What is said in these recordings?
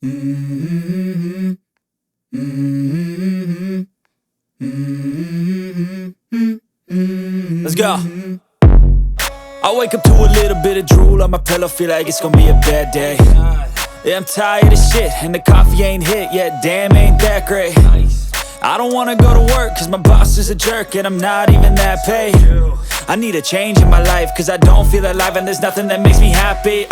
Mm-hmm. Mm-hmm. Mm-hmm. Let's go. I wake up to a little bit of drool on my pillow, feel like it's gonna be a bad day. Yeah, I'm tired of shit, and the coffee ain't hit yet, damn, ain't that great. I don't wanna go to work, cause my boss is a jerk, and I'm not even that paid. I need a change in my life, cause I don't feel alive, and there's nothing that makes me happy.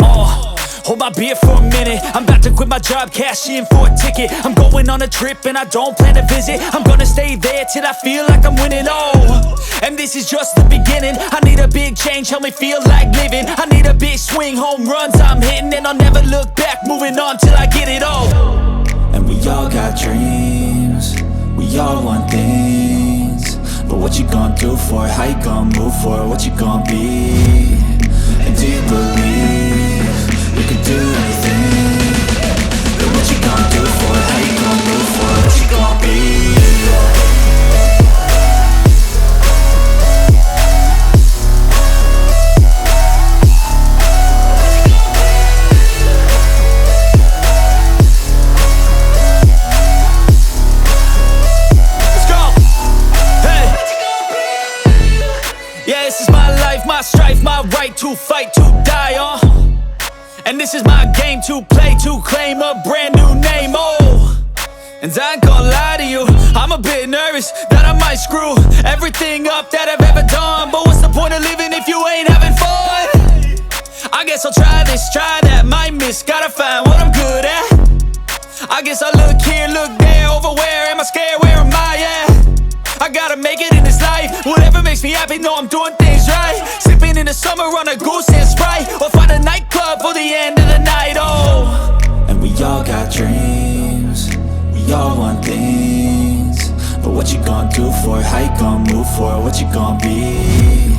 Hold my beer for a minute, I'm about to quit my job, cash in for a ticket. I'm going on a trip and I don't plan to visit. I'm gonna stay there till I feel like I'm winning, and this is just the beginning. I need a big change, help me feel like living. I need a big swing, home runs I'm hitting, and I'll never look back, moving on till I get it all. And we all got dreams, we all want things, but what you gonna do for it? How you gonna move for it? What you gonna be? And do you believe you can do anything? But what you gonna do for it? How you gonna move for it? What you gonna be? My strife, my right to fight, to die on. And this is my game to play, to claim a brand new name, And I ain't gonna lie to you, I'm a bit nervous that I might screw everything up that I've ever done. But what's the point of living if you ain't having fun? I guess I'll try this, try that, might miss, gotta find what I'm good at. I guess I look here, look there, over where am I scared, where am I at? I gotta make it in this life, whatever makes me happy, know I'm doing things right. Sipping in the summer on a goose and Sprite, or find a nightclub for the end of the night, And we all got dreams, we all want things, but what you gonna do for it? How you gonna move for it? What you gonna be?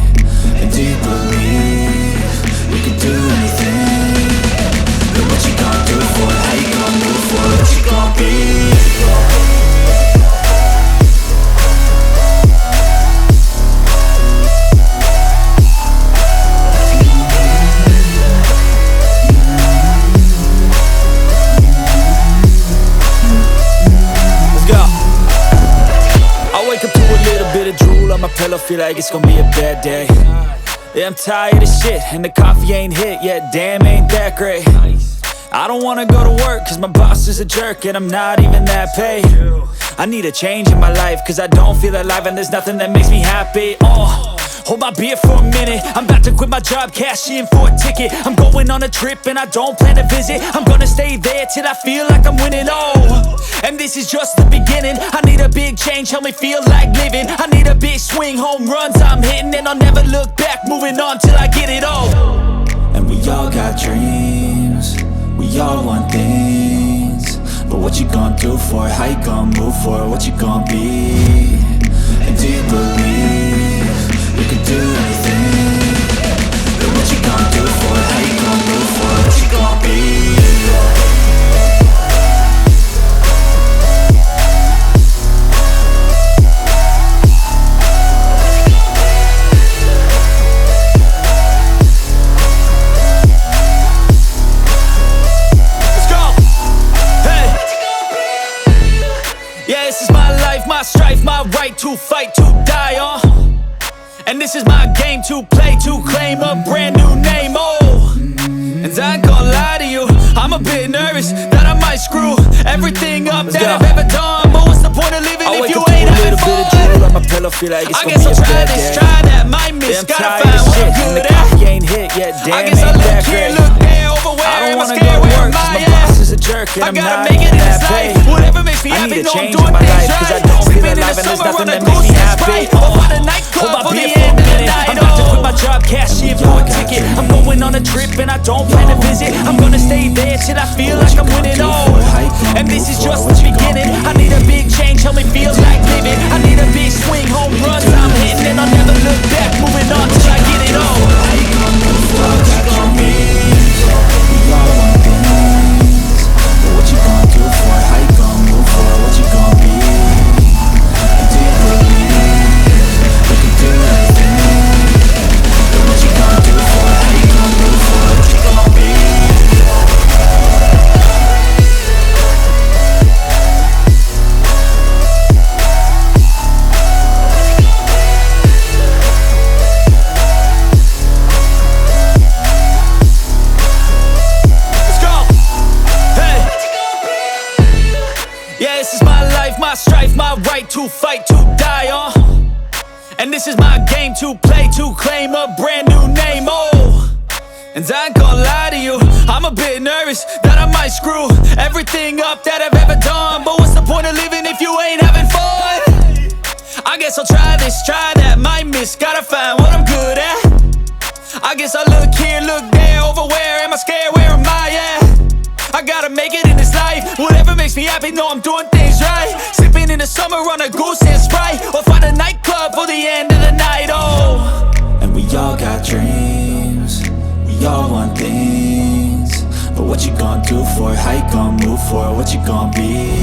And do you believe you can do anything? But what you gonna do for it? How you gonna move for it? What you gonna be? My pillow, feel like it's gonna be a bad day. Yeah, I'm tired of shit, and the coffee ain't hit yet, damn, ain't that great. I don't wanna go to work, cause my boss is a jerk, and I'm not even that paid. I need a change in my life, cause I don't feel alive, and there's nothing that makes me happy. Hold my beer for a minute, I'm about to quit my job, cash in for a ticket. I'm going on a trip and I don't plan to visit. I'm gonna stay there till I feel like I'm winning, and this is just the beginning. I need a big change, help me feel like living. I need a big swing, home runs I'm hitting, and I'll never look back, moving on till I get it all. And we all got dreams, we all want things, but what you gonna do for it? How you gonna move for it? What you gonna be? And do you believe you can do anything? But what you gonna do for it? How you gonna move for it? What you gonna be? My strife, my right to fight, to die on. And this is my game to play, to claim a brand new name, And I ain't gonna lie to you, I'm a bit nervous that I might screw everything up that I've ever done. But what's the point of living if you ain't having fun? I guess I'll try this, try that, might miss, gotta find what I'm good at. I guess I look here, look there, over where am I scared, where am I at? I gotta make it in this life, whatever makes me happy, know I'm doing things right. Sleeping in the summer on a goose and Sprite, or find a nightclub for the end of the night, I'm about to quit my job, cash in for a ticket. I'm going on a trip and I don't plan to visit. I'm gonna stay there till I feel like I'm winning, and this is just the beginning. I need a big change, help me feel like living. I need a big swing, home runs I'm hitting, and I'll never look back, moving on till I get it all. How you gonna move forward? What you gonna be? We all want things, but what you gonna do for it? How you gonna move for it? What you gonna be? And do you believe you can do anything? But what you gonna do for it? How you gonna move for it? What you gonna be? my right to fight, to die on. And this is my game to play, to claim a brand new name, oh. And I ain't gonna lie to you, I'm a bit nervous that I might screw everything up that I've ever done. But what's the point of living if you ain't having fun? I guess I'll try this, try that, might miss, gotta find what I'm good at. I guess I look here, look there, over where am I scared, where am I at? I gotta make it in this life, whatever makes me happy, know I'm doing things right. Sipping in the summer on a goose and Sprite, or find a nightclub for the end of the night, oh. And we all got dreams, we all want things, but what you gonna do for it? How you gonna move for it? What you gonna be?